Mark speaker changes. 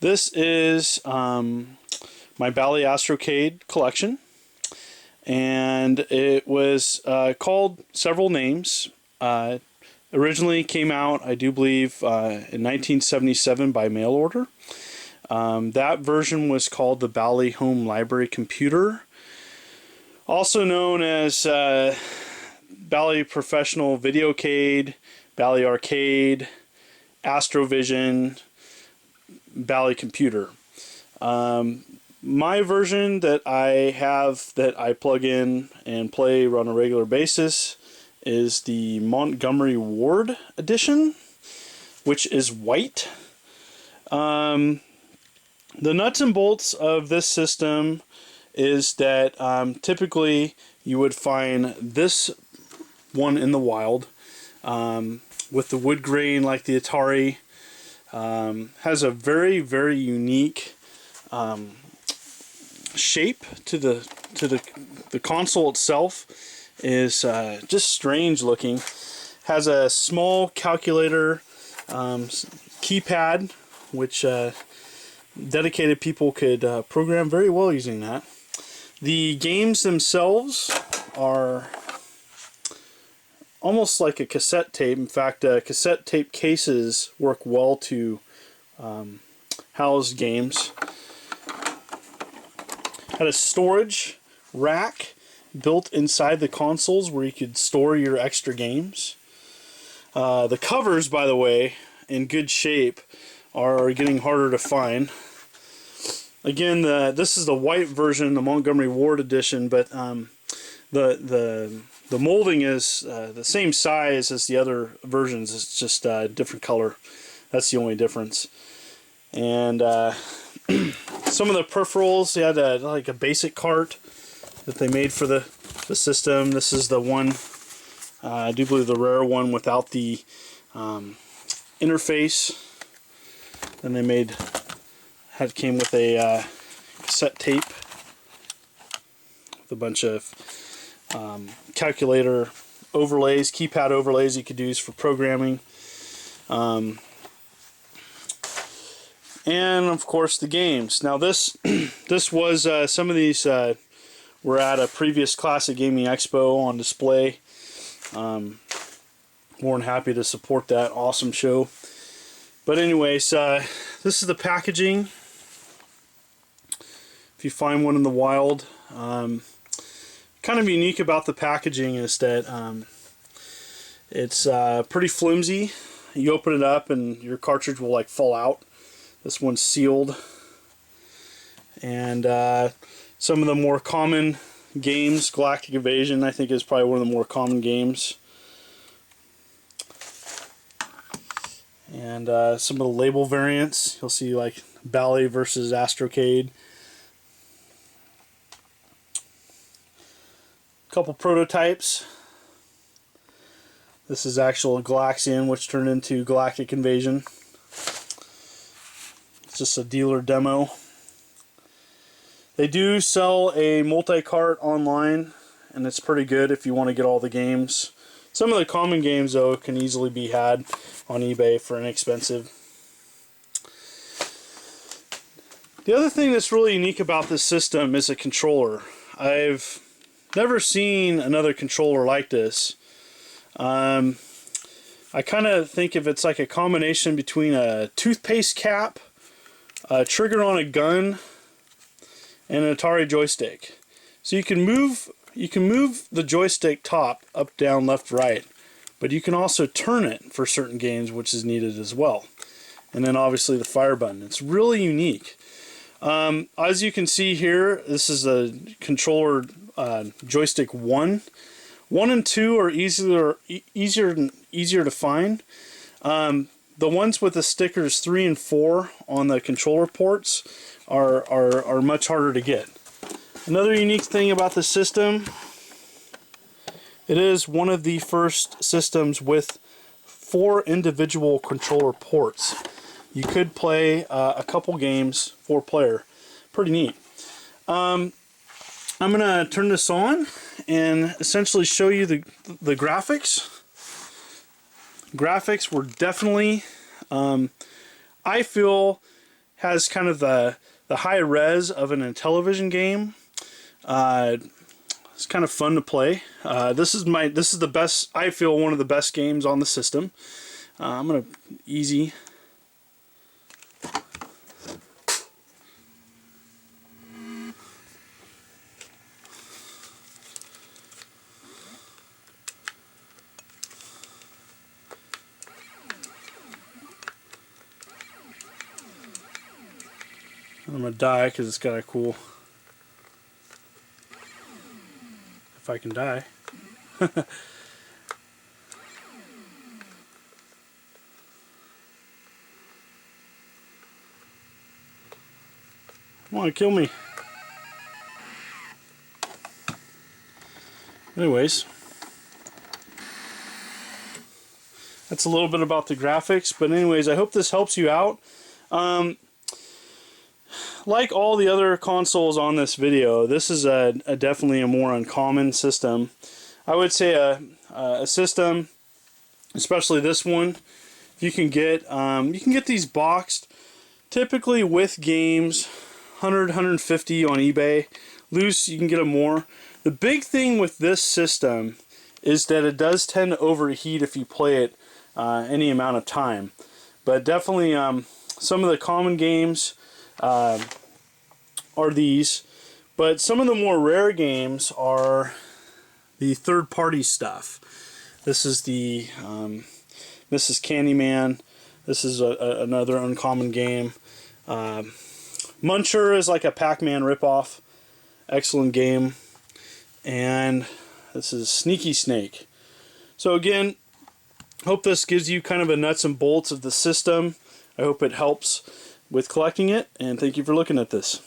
Speaker 1: This is my Bally Astrocade collection, and it was called several names. Originally came out, I do believe, in 1977 by mail order. That version was called the Bally Home Library Computer, also known as Bally Professional Videocade, Bally Arcade, Astrovision, Bally Computer. My version that I have, that I plug in and play on a regular basis, is the Montgomery Ward edition, which is white. The nuts and bolts of this system is that typically you would find this one in the wild with the wood grain like the Atari. Has a very, very unique shape to the console itself. Is just strange looking. Has a small calculator keypad, which dedicated people could program very well using that. The games themselves are almost like a cassette tape. In fact, cassette tape cases work well to house games. Had a storage rack built inside the consoles where you could store your extra games. The covers, by the way, in good shape, are getting harder to find. Again, this is the white version, the Montgomery Ward edition, but the molding is the same size as the other versions. It's just a different color. That's the only difference. And some of the peripherals, they had like a basic cart that they made for the system. This is the one, I do believe the rare one without the interface. Then they came with a cassette tape with a bunch of calculator overlays, keypad overlays you could use for programming. And of course the games. Now this was some of these were at a previous Classic Gaming Expo on display. More than happy to support that awesome show. But anyways, this is the packaging. If you find one in the wild, kind of unique about the packaging is that it's pretty flimsy. You open it up and your cartridge will like fall out. This one's sealed. And some of the more common games, Galactic Invasion, I think is probably one of the more common games. And some of the label variants, you'll see like Bally versus Astrocade. A couple prototypes. This is actual Galaxian, which turned into Galactic Invasion. It's just a dealer demo. They do sell a multi-cart online, and it's pretty good if you want to get all the games. Some of the common games, though, can easily be had on eBay for inexpensive. The other thing that's really unique about this system is a controller. I've never seen another controller like this. I kind of think if it's like a combination between a toothpaste cap, a trigger on a gun, and an Atari joystick. So you can move the joystick top, up, down, left, right, but you can also turn it for certain games, which is needed as well. And then obviously the fire button. It's really unique. As you can see here, this is a controller joystick 1. 1 and 2 are easier to find. The ones with the stickers 3 and 4 on the controller ports are much harder to get. Another unique thing about the system, it is one of the first systems with 4 individual controller ports. You could play a couple games 4-player. Pretty neat. I'm going to turn this on and essentially show you the graphics. Graphics were definitely, I feel, has kind of the high res of an Intellivision game. It's kind of fun to play. This is the best, I feel, one of the best games on the system. I'm gonna easy. I'm gonna die because it's got a cool. If I can die. Come on, kill me. Anyways, that's a little bit about the graphics, but anyways, I hope this helps you out. Like all the other consoles on this video, this is definitely a more uncommon system. I would say a system, especially this one, you can get these boxed, typically with games, 100, 150 on eBay. Loose, you can get them more. The big thing with this system is that it does tend to overheat if you play it any amount of time. But definitely some of the common games are these, but some of the more rare games are the third-party stuff. This is the Mrs. Candyman. This is another uncommon game. Muncher is like a Pac-Man ripoff. Excellent game. And this is Sneaky Snake. So again, hope this gives you kind of a nuts and bolts of the system. I hope it helps with collecting it, and thank you for looking at this.